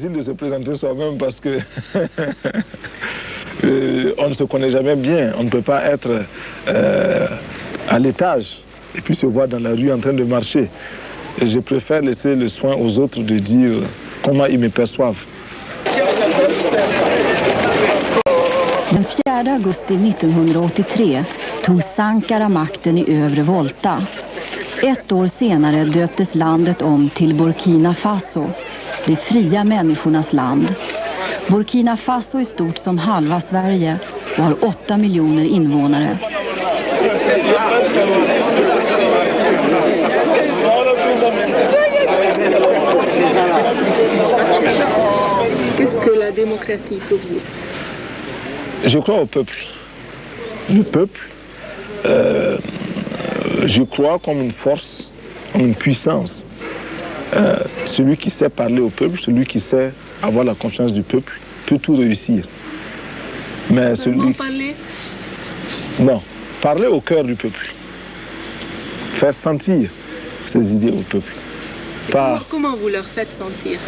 difficile de se présenter soi-même parce que on ne se connaît jamais bien. On ne peut pas être à l'étage et puis se voir dans la rue en train de marcher. Et je préfère laisser le soin aux autres de dire comment ils me perçoivent. Den 4 augusti 1983 tog Sankara makten i övre Volta. Ett år senare döptes landet om till Burkina Faso, det fria människornas land. Burkina Faso är stort som halva Sverige och har 8 miljoner invånare. Qu'est-ce que la démocratie pour vous? Je crois au peuple. Le peuple, je crois comme une force, comme une puissance. Celui qui sait parler au peuple, celui qui sait avoir la confiance du peuple, peut tout réussir. Mais celui... parler? Non, parler au cœur du peuple. Faire sentir ses idées au peuple. Pas... Comment vous leur faites sentir?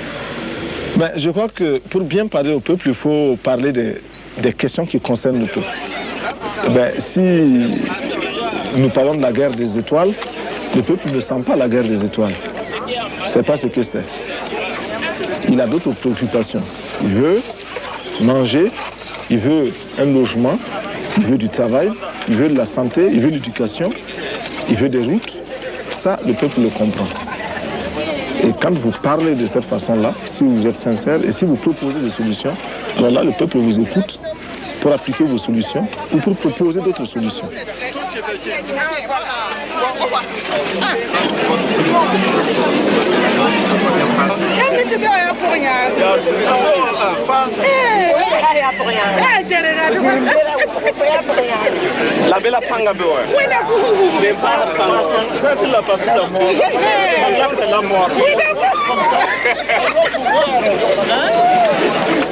Mais je crois que pour bien parler au peuple, il faut parler des questions qui concernent le peuple. Si nous parlons de la guerre des étoiles, le peuple ne sent pas la guerre des étoiles. Il ne sait pas ce que c'est. Il a d'autres préoccupations. Il veut manger, il veut un logement, il veut du travail, il veut de la santé, il veut l'éducation, il veut des routes. Ça, le peuple le comprend. Et quand vous parlez de cette façon-là, si vous êtes sincère et si vous proposez des solutions, alors là, le peuple vous écoute pour appliquer vos solutions ou pour proposer d'autres solutions. La bella panga bewa. Les c'est la partie de la mort.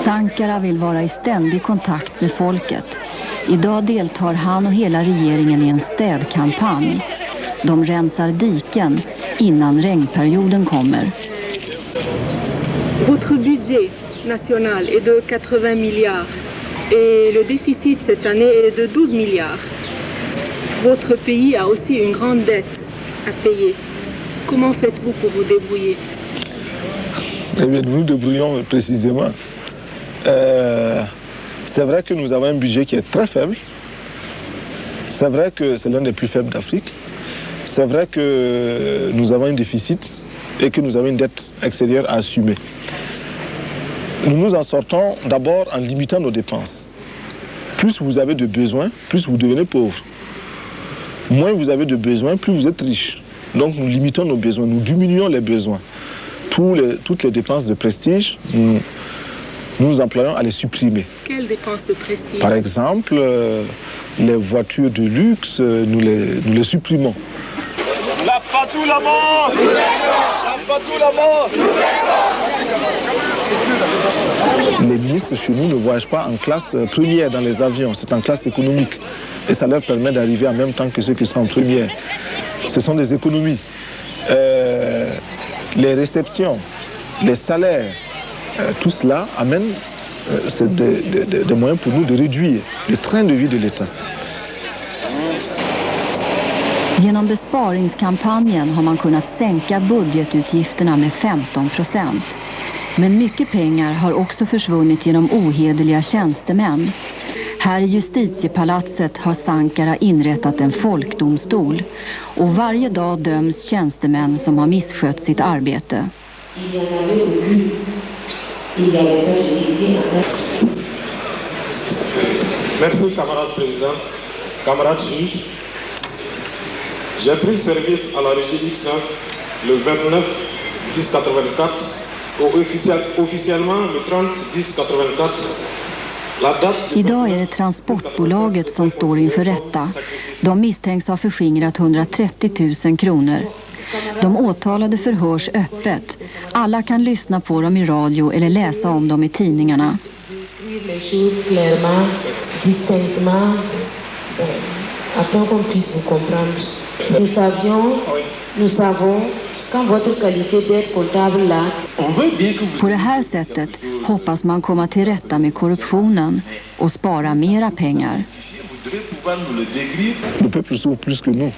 Sankara vill vara i ständig kontakt med folket. Idag deltar han och hela regeringen i en städkampanj. De rensar diken innan regnperioden kommer. Votre budget national est de 80 milliards et le déficit cette année est de 12 milliards. Votre pays a aussi une grande dette à payer. Comment faites-vous pour vous débrouiller? Eh bien, nous nous débrouillons précisément. C'est vrai que nous avons un budget qui est très faible. C'est vrai que c'est l'un des plus faibles d'Afrique. C'est vrai que nous avons un déficit et que nous avons une dette extérieure à assumer. Nous nous en sortons d'abord en limitant nos dépenses. Plus vous avez de besoins, plus vous devenez pauvre. Moins vous avez de besoins, plus vous êtes riche. Donc nous limitons nos besoins, nous diminuons les besoins. Toutes les dépenses de prestige, nous employons à les supprimer. Quelles dépenses de prestige? Par exemple, les voitures de luxe, nous les supprimons. La patou la mort! La patou la mort! Les ministres chez nous ne voyagent pas en classe première dans les avions, c'est en classe économique. Et ça leur permet d'arriver en même temps que ceux qui sont en première. Ce sont des économies. Les réceptions, les salaires, tout cela amène des moyens pour nous de réduire le train de vie de l'État. Genom besparingskampanjen har man kunnat sänka budgetutgifterna med 15%. Men mycket pengar har också försvunnit genom ohederliga tjänstemän. Här i justitiepalatset har Sankara inrättat en folkdomstol och varje dag döms tjänstemän som har misskött sitt arbete. Merci, camarade président, camarade juge. J'ai pris service à la régie X9 le 29 1084 et officiellement le 30 1084. Idag är det transportbolaget som står inför rätta. De misstänks ha förskingrat 130 000 kronor. De åtalade förhörs öppet. Alla kan lyssna på dem i radio eller läsa om dem i tidningarna. Afin qu'on puisse vous comprendre. Nous savons quand votre qualité d'être comptable là. På det här sättet hoppas man komma till rätta med korruptionen och spara mera pengar. Le peuple souffre plus que nous.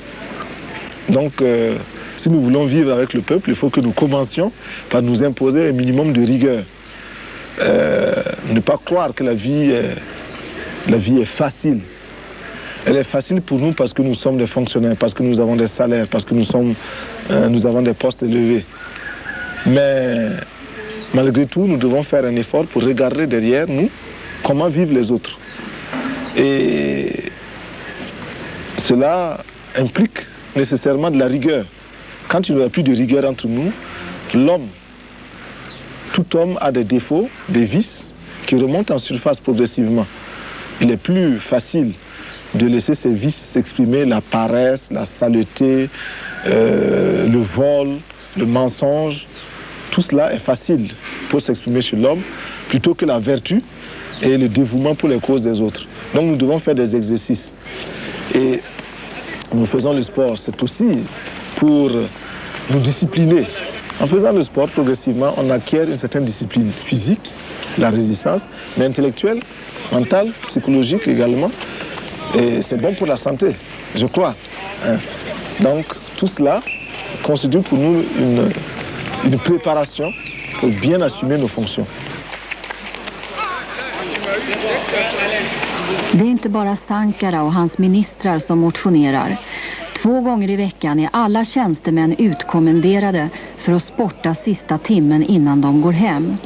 Donc, si nous voulons vivre avec le peuple, il faut que nous commencions par nous imposer un minimum de rigueur. Ne pas croire que la vie est facile. Elle est facile pour nous parce que nous sommes des fonctionnaires, parce que nous avons des salaires, parce que nous avons des postes élevés. Mais malgré tout, nous devons faire un effort pour regarder derrière nous comment vivent les autres. Et cela implique nécessairement de la rigueur. Quand il n'y a plus de rigueur entre nous, tout homme a des défauts, des vices qui remontent en surface progressivement. Il est plus facile de laisser ces vices s'exprimer, la paresse, la saleté, le vol, le mensonge. Tout cela est facile pour s'exprimer chez l'homme, plutôt que la vertu et le dévouement pour les causes des autres. Donc nous devons faire des exercices. Et nous faisons le sport, c'est aussi pour nous discipliner. En faisant le sport, progressivement, on acquiert une certaine discipline physique, la résistance, mais intellectuelle, mentale, psychologique également. Et c'est bon pour la santé, je crois. Donc tout cela constitue pour nous une préparation pour bien assumer nos fonctions. Det är inte bara Sankara och hans ministrar som motionerar. 2 gånger i veckan är alla tjänstemän utkommenderade för att sporta sista timmen innan de går hem.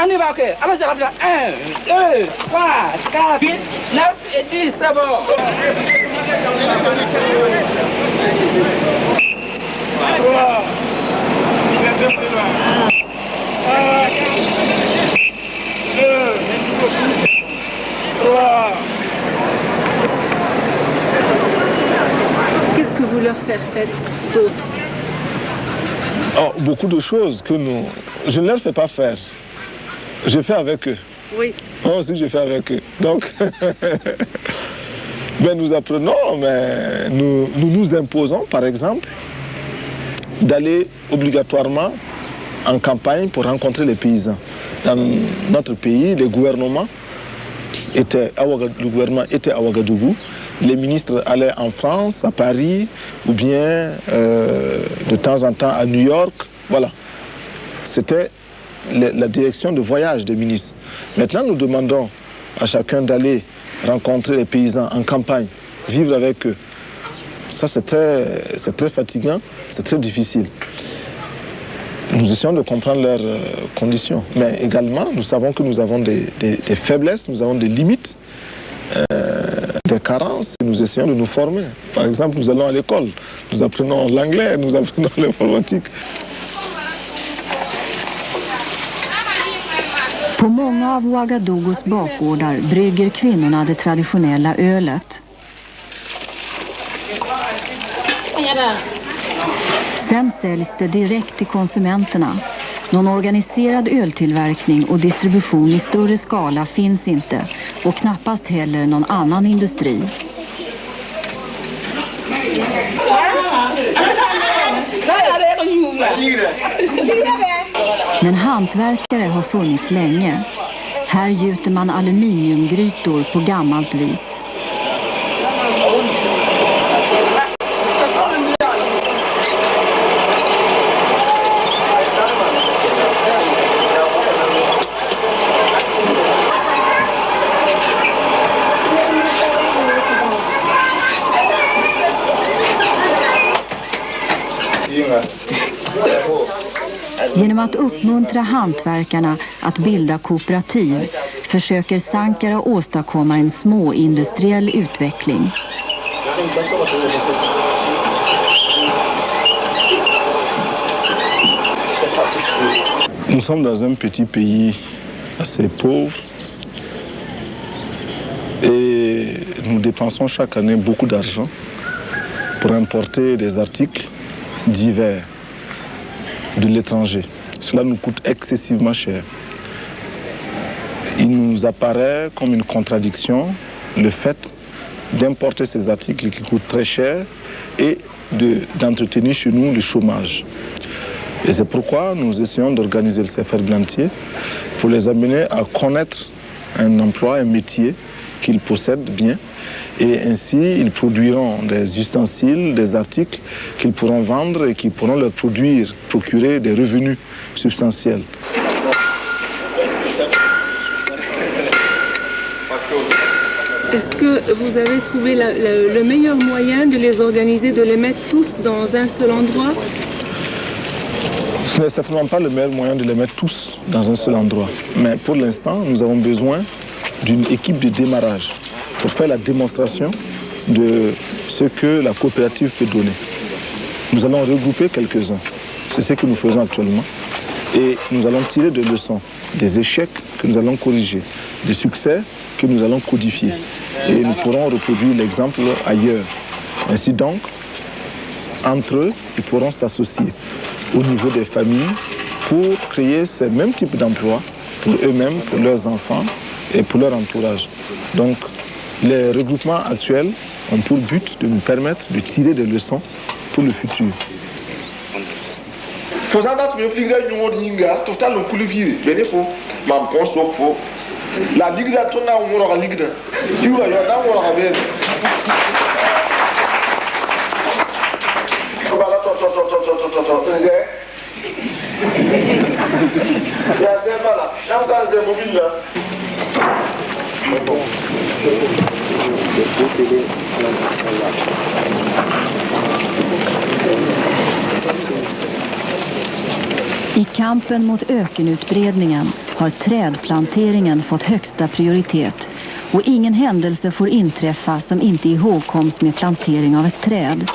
On y va, ok. Alors, ça va bien. 1, 2, 3, 4, 8, 9 et 10, c'est bon. Qu'est-ce que vous leur faites d'autre? Oh, beaucoup de choses que je ne leur fais pas faire. Je fais avec eux. Oui. Moi aussi, je fais avec eux. Donc, ben, nous apprenons, mais nous imposons, par exemple, d'aller obligatoirement en campagne pour rencontrer les paysans. Dans notre pays, le gouvernement était à Ouagadougou. Les ministres allaient en France, à Paris, ou bien de temps en temps à New York. Voilà. C'était la direction de voyage des ministres. Maintenant, nous demandons à chacun d'aller rencontrer les paysans en campagne, vivre avec eux. Ça, c'est très fatigant, c'est très difficile. Nous essayons de comprendre leurs conditions. Mais également, nous savons que nous avons des faiblesses, nous avons des limites, des carences. Et nous essayons de nous former. Par exemple, nous allons à l'école, nous apprenons l'anglais, nous apprenons l'informatique. På många av Ouagadougos bakgårdar brygger kvinnorna det traditionella ölet. Sen säljs det direkt till konsumenterna. Någon organiserad öltillverkning och distribution i större skala finns inte och knappast heller någon annan industri. Men hantverkare har funnits länge. Här gjuter man aluminiumgrytor på gammalt vis. Genom att uppmuntra hantverkarna att bilda kooperativ försöker Sankara åstadkomma en småindustriell utveckling. Nous sommes dans un petit pays assez pauvre et nous dépensons chaque année beaucoup d'argent pour importer des articles divers de l'étranger. Cela nous coûte excessivement cher. Il nous apparaît comme une contradiction le fait d'importer ces articles qui coûtent très cher et d'entretenir chez nous le chômage. Et c'est pourquoi nous essayons d'organiser le CFR Blantier pour les amener à connaître un emploi, un métier qu'ils possèdent bien. Et ainsi, ils produiront des ustensiles, des articles qu'ils pourront vendre et qui pourront leur procurer des revenus substantiels. Est-ce que vous avez trouvé le meilleur moyen de les organiser, de les mettre tous dans un seul endroit? Ce n'est certainement pas le meilleur moyen de les mettre tous dans un seul endroit. Mais pour l'instant, nous avons besoin d'une équipe de démarrage pour faire la démonstration de ce que la coopérative peut donner. Nous allons regrouper quelques-uns. C'est ce que nous faisons actuellement. Et nous allons tirer des leçons, des échecs que nous allons corriger, des succès que nous allons codifier. Et nous pourrons reproduire l'exemple ailleurs. Ainsi donc, entre eux, ils pourront s'associer au niveau des familles pour créer ces mêmes types d'emplois pour eux-mêmes, pour leurs enfants et pour leur entourage. Donc, les regroupements actuels ont pour but de nous permettre de tirer des leçons pour le futur. La ligue de tourna ou la ligue de tu vois yo da mo la be ko bala to nze ya se bala ya sa se mobile là I kampen mot ökenutbredningen har trädplanteringen fått högsta prioritet och ingen händelse får inträffa som inte ihågkoms med plantering av ett träd.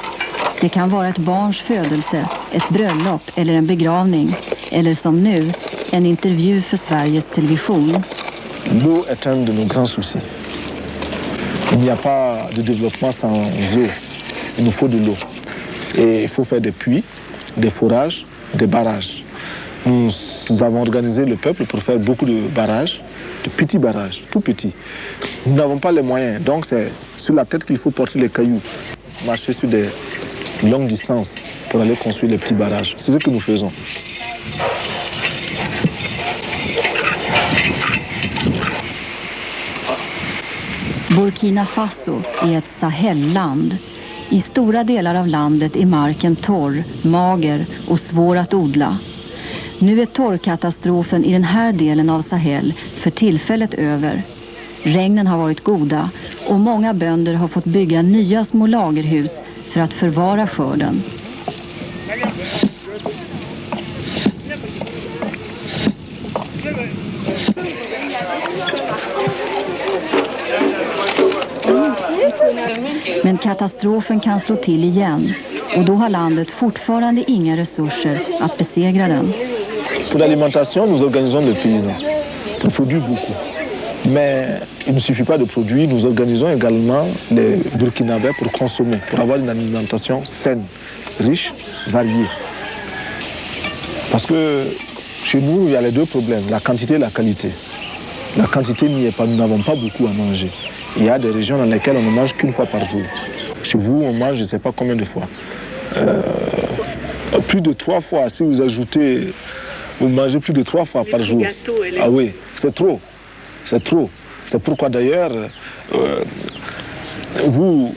Det kan vara ett barns födelse, ett bröllop eller en begravning eller som nu, en intervju för Sveriges Television. L'eau est un de nos grands soucis. Il n'y a pas de développement sans eau. Il nous faut de l'eau. Et il faut faire des puits, des forages, des barrages. Nous avons organisé le peuple pour faire beaucoup de barrages, de petits barrages, tout petits. Nous n'avons pas les moyens, donc c'est sur la tête qu'il faut porter les cailloux. Marcher sur des longues distances pour aller construire les petits barrages. C'est ce que nous faisons. Burkina Faso är ett Sahelland. I stora delar av landet är marken torr, mager och svår att odla. Nu är torrkatastrofen i den här delen av Sahel för tillfället över. Regnen har varit goda och många bönder har fått bygga nya små lagerhus för att förvara skörden. Men katastrofen kan slå till igen och då har landet fortfarande inga resurser att besegra den. Pour l'alimentation, nous organisons les paysans pour produire beaucoup. Mais il ne suffit pas de produire, nous organisons également les Burkinabés pour consommer, pour avoir une alimentation saine, riche, variée. Parce que chez nous, il y a les deux problèmes, la quantité et la qualité. La quantité n'y est pas, nous n'avons pas beaucoup à manger. Il y a des régions dans lesquelles on ne mange qu'une fois par jour. Chez vous, on mange je ne sais pas combien de fois. Plus de 3 fois, si vous ajoutez, vous mangez plus de 3 fois par jour. Ah oui, c'est trop. C'est trop. C'est pourquoi d'ailleurs, vous,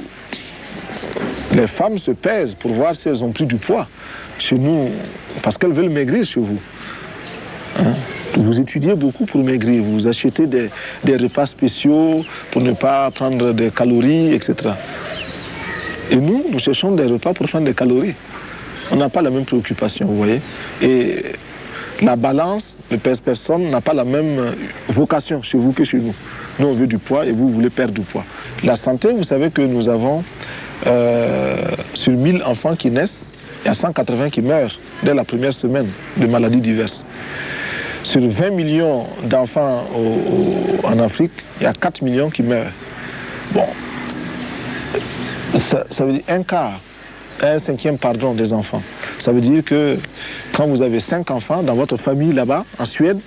les femmes se pèsent pour voir si elles ont pris du poids. Chez nous, parce qu'elles veulent maigrir chez vous. Hein? Vous étudiez beaucoup pour maigrir, vous achetez des repas spéciaux pour ne pas prendre des calories, etc. Et nous, nous cherchons des repas pour prendre des calories. On n'a pas la même préoccupation, vous voyez. Et la balance, le pèse-personne n'a pas la même vocation chez vous que chez nous. Nous, on veut du poids et vous voulez perdre du poids. La santé, vous savez que nous avons sur 1000 enfants qui naissent, il y a 180 qui meurent dès la première semaine de maladies diverses. Sur 20 millions d'enfants en Afrique, il y a 4 millions qui meurent. Bon, ça veut dire un cinquième des enfants. Ça veut dire que quand vous avez 5 enfants dans votre famille là-bas, en Suède,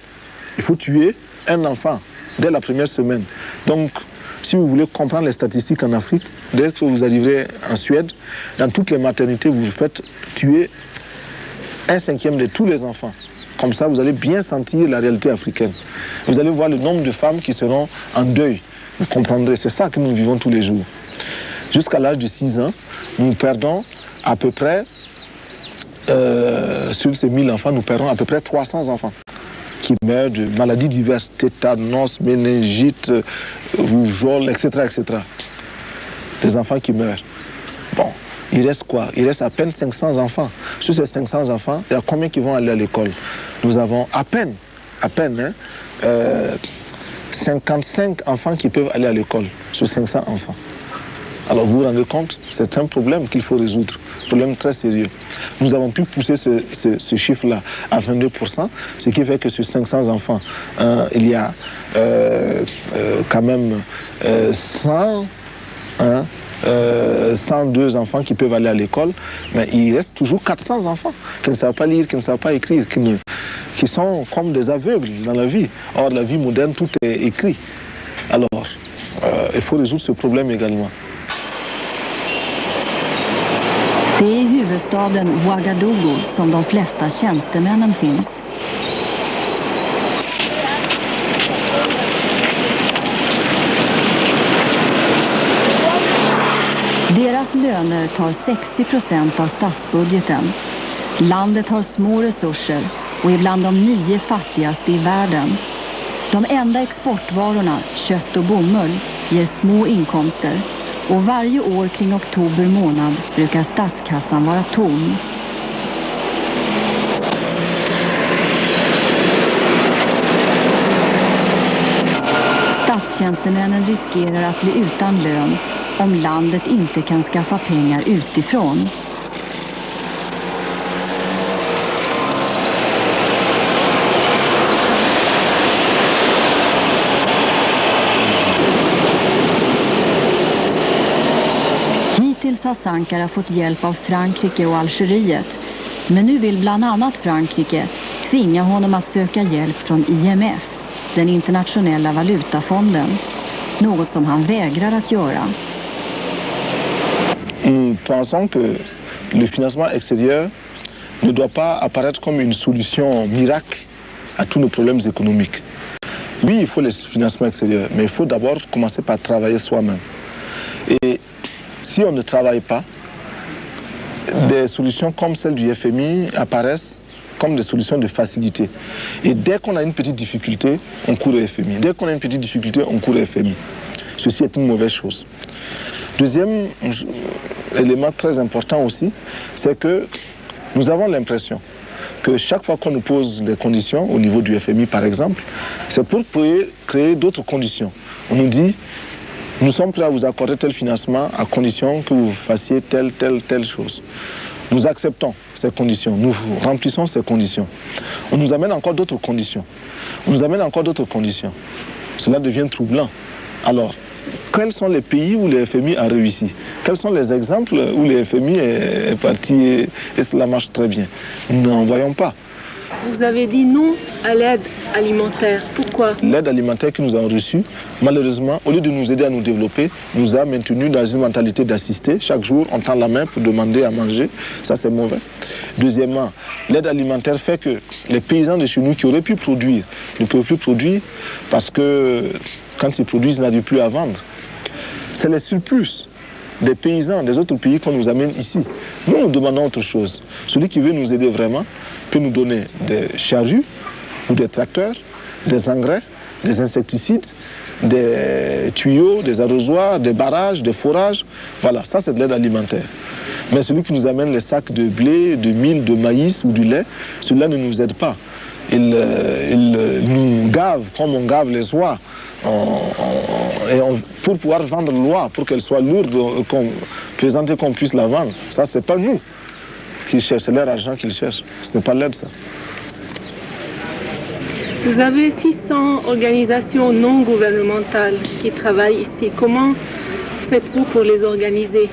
il faut tuer un enfant dès la première semaine. Donc, si vous voulez comprendre les statistiques en Afrique, dès que vous arriverez en Suède, dans toutes les maternités, vous faites tuer 1/5 de tous les enfants. Comme ça, vous allez bien sentir la réalité africaine. Vous allez voir le nombre de femmes qui seront en deuil. Vous comprendrez, c'est ça que nous vivons tous les jours. Jusqu'à l'âge de 6 ans, nous perdons à peu près, sur ces 1000 enfants, nous perdons à peu près 300 enfants qui meurent de maladies diverses, tétanos, méningite, rougeole, etc., etc. Des enfants qui meurent. Bon, il reste quoi? Il reste à peine 500 enfants. Sur ces 500 enfants, il y a combien qui vont aller à l'école? Nous avons à peine, 55 enfants qui peuvent aller à l'école sur 500 enfants. Alors vous vous rendez compte, c'est un problème qu'il faut résoudre, un problème très sérieux. Nous avons pu pousser ce chiffre-là à 22%, ce qui fait que sur 500 enfants, il y a quand même 102 enfants qui peuvent aller à l'école, mais il reste toujours 400 enfants qui ne savent pas lire, qui ne savent pas écrire, qui sont comme des aveugles dans la vie. Or, la vie moderne, tout est écrit. Alors, il faut résoudre ce problème également. Det är i huvudstaden Ouagadougou som de flesta tjänstemännen finns. Deras löner tar 60% av statsbudgeten. Landet har små resurser och är bland de 9 fattigaste i världen. De enda exportvarorna, kött och bomull, ger små inkomster. Och varje år kring oktober månad brukar statskassan vara tom. Statstjänstemännen riskerar att bli utan lön om landet inte kan skaffa pengar utifrån. Hittills har Sankara fått hjälp av Frankrike och Algeriet, men nu vill bland annat Frankrike tvinga honom att söka hjälp från IMF, den internationella valutafonden, något som han vägrar att göra. Nous pensons que le financement extérieur ne doit pas apparaître comme une solution miracle à tous nos problèmes économiques. Oui, il faut le financement extérieur, mais il faut d'abord commencer par travailler soi-même. Et si on ne travaille pas, des solutions comme celle du FMI apparaissent comme des solutions de facilité. Et dès qu'on a une petite difficulté, on court au FMI. Dès qu'on a une petite difficulté, on court au FMI. Ceci est une mauvaise chose. Deuxième élément très important aussi, c'est que nous avons l'impression que chaque fois qu'on nous pose des conditions, au niveau du FMI par exemple, c'est pour créer d'autres conditions. On nous dit, nous sommes prêts à vous accorder tel financement à condition que vous fassiez telle chose. Nous acceptons ces conditions, nous remplissons ces conditions. On nous amène encore d'autres conditions. On nous amène encore d'autres conditions. Cela devient troublant. Alors, quels sont les pays où le FMI a réussi? Quels sont les exemples où le FMI est parti et cela marche très bien? Nous n'en voyons pas. Vous avez dit non à l'aide alimentaire. Pourquoi? L'aide alimentaire que nous avons reçue, malheureusement, au lieu de nous aider à nous développer, nous a maintenus dans une mentalité d'assister. Chaque jour, on tend la main pour demander à manger. Ça, c'est mauvais. Deuxièmement, l'aide alimentaire fait que les paysans de chez nous qui auraient pu produire ne peuvent plus produire parce que quand ils produisent, ils n'arrivent plus à vendre. C'est les surplus des paysans des autres pays qu'on nous amène ici. Nous, nous demandons autre chose. Celui qui veut nous aider vraiment peut nous donner des charrues ou des tracteurs, des engrais, des insecticides, des tuyaux, des arrosoirs, des barrages, des forages. Voilà, ça c'est de l'aide alimentaire. Mais celui qui nous amène les sacs de blé, de mil, de maïs ou du lait, celui-là ne nous aide pas. Il nous gave comme on gave les oies. Pour pouvoir vendre l'oie, pour qu'elle soit lourde, présenter qu'on puisse la vendre. Ça, c'est pas nous qui cherchent, c'est leur argent qu'ils cherchent. Ce n'est pas l'aide, ça. Vous avez 600 organisations non gouvernementales qui travaillent ici. Comment faites-vous pour les organiser?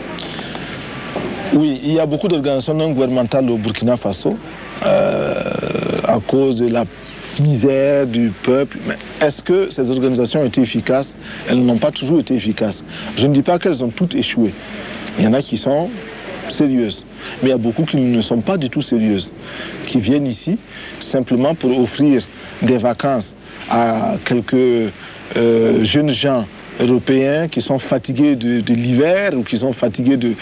Oui, il y a beaucoup d'organisations non gouvernementales au Burkina Faso à cause de la misère du peuple. Mais est-ce que ces organisations ont été efficaces? Elles n'ont pas toujours été efficaces. Je ne dis pas qu'elles ont toutes échoué. Il y en a qui sont sérieuses. Mais il y a beaucoup qui ne sont pas du tout sérieuses, qui viennent ici simplement pour offrir des vacances à quelques jeunes gens européens qui sont fatigués de l'hiver ou qui sont fatigués de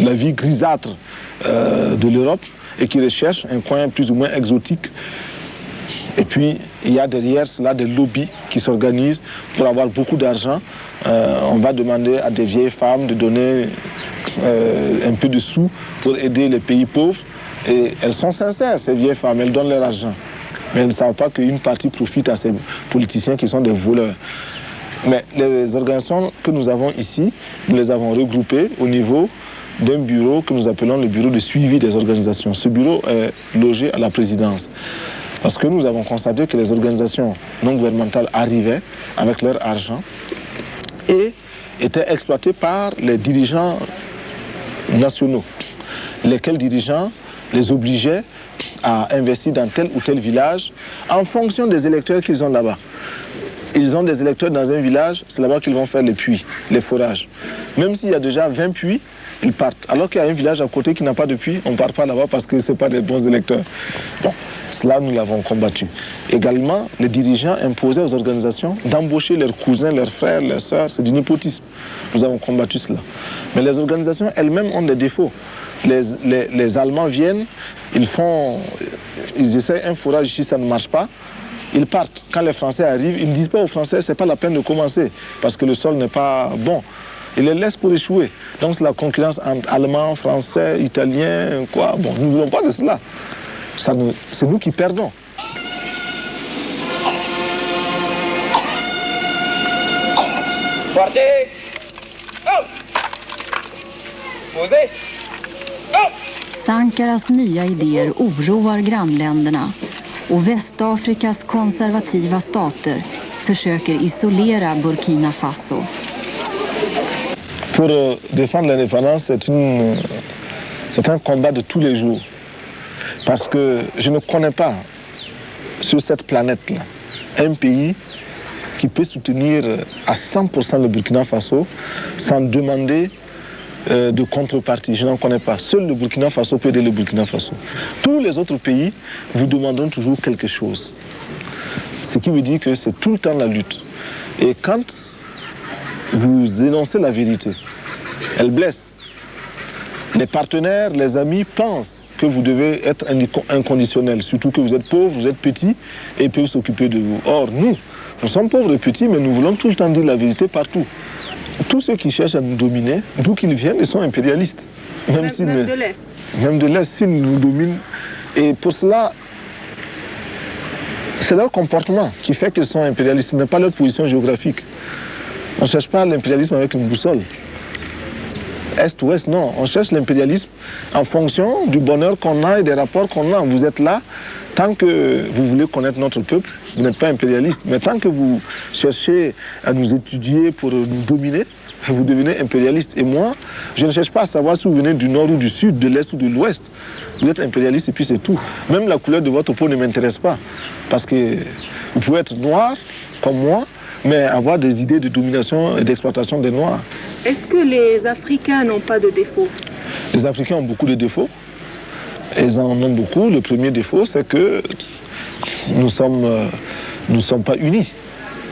la vie grisâtre de l'Europe et qui recherchent un coin plus ou moins exotique. Et puis, il y a derrière cela des lobbies qui s'organisent pour avoir beaucoup d'argent. On va demander à des vieilles femmes de donner un peu de sous pour aider les pays pauvres. Et elles sont sincères, ces vieilles femmes, elles donnent leur argent. Mais elles ne savent pas qu'une partie profite à ces politiciens qui sont des voleurs. Mais les organisations que nous avons ici, nous les avons regroupées au niveau d'un bureau que nous appelons le bureau de suivi des organisations. Ce bureau est logé à la présidence. Parce que nous avons constaté que les organisations non gouvernementales arrivaient avec leur argent et étaient exploitées par les dirigeants nationaux, lesquels dirigeants les obligeaient à investir dans tel ou tel village en fonction des électeurs qu'ils ont là-bas. Ils ont des électeurs dans un village, c'est là-bas qu'ils vont faire les puits, les forages. Même s'il y a déjà 20 puits, ils partent. Alors qu'il y a un village à côté qui n'a pas de puits, on ne part pas là-bas parce que ce n'est pas des bons électeurs. Bon, cela, nous l'avons combattu. Également, les dirigeants imposaient aux organisations d'embaucher leurs cousins, leurs frères, leurs sœurs. C'est du népotisme. Nous avons combattu cela. Mais les organisations elles-mêmes ont des défauts. Les Allemands viennent, ils essaient un forage ici, ça ne marche pas. Ils partent. Quand les Français arrivent, ils ne disent pas aux Français, c'est pas la peine de commencer, parce que le sol n'est pas bon. Ils les laissent pour échouer. Donc c'est la concurrence entre Allemands, Français, Italiens, quoi. Bon, nous ne voulons pas de cela. C'est nous qui perdons. Partez! Oh! Posez! Oh! Sankaras nya idéer oroar grannländerna och Västafrikas konservativa stater försöker isolera Burkina Faso. Pour défendre l'indépendance, c'est un combat de tous les jours. Parce que je ne connais pas sur cette planète-là un pays qui peut soutenir à 100% le Burkina Faso sans demander de contrepartie. Je n'en connais pas. Seul le Burkina Faso peut aider le Burkina Faso. Tous les autres pays vous demanderont toujours quelque chose. Ce qui veut dire que c'est tout le temps la lutte. Et quand vous énoncez la vérité, elle blesse. Les partenaires, les amis pensent que vous devez être inconditionnel, surtout que vous êtes pauvre, vous êtes petit et ils peuvent s'occuper de vous. Or, nous sommes pauvres et petits, mais nous voulons tout le temps dire la vérité partout. Tous ceux qui cherchent à nous dominer, d'où qu'ils viennent, ils sont impérialistes. Même de l'Est. Même de l'Est, s'ils nous dominent. Et pour cela, c'est leur comportement qui fait qu'ils sont impérialistes, ce n'est pas leur position géographique. On ne cherche pas l'impérialisme avec une boussole. Est-ouest, non. On cherche l'impérialisme en fonction du bonheur qu'on a et des rapports qu'on a. Vous êtes là, tant que vous voulez connaître notre peuple, vous n'êtes pas impérialiste. Mais tant que vous cherchez à nous étudier pour nous dominer, vous devenez impérialiste. Et moi, je ne cherche pas à savoir si vous venez du nord ou du sud, de l'est ou de l'ouest. Vous êtes impérialiste et puis c'est tout. Même la couleur de votre peau ne m'intéresse pas. Parce que vous pouvez être noir comme moi, mais avoir des idées de domination et d'exploitation des Noirs. Est-ce que les Africains n'ont pas de défauts? Les Africains ont beaucoup de défauts. Ils en ont beaucoup. Le premier défaut, c'est que nous sommes pas unis.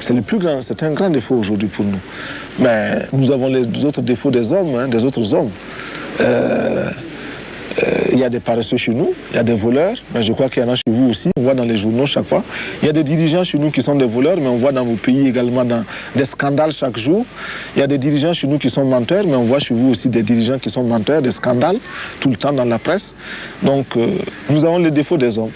C'est le plus grand, c'est un grand défaut aujourd'hui pour nous. Mais nous avons les autres défauts des hommes, des autres hommes. Il y a des paresseux chez nous, il y a des voleurs, mais je crois qu'il y en a chez vous aussi, on voit dans les journaux chaque fois. Il y a des dirigeants chez nous qui sont des voleurs, mais on voit dans vos pays également des scandales chaque jour. Il y a des dirigeants chez nous qui sont menteurs, mais on voit chez vous aussi des dirigeants qui sont menteurs, des scandales, tout le temps dans la presse. Donc nous avons les défauts des hommes.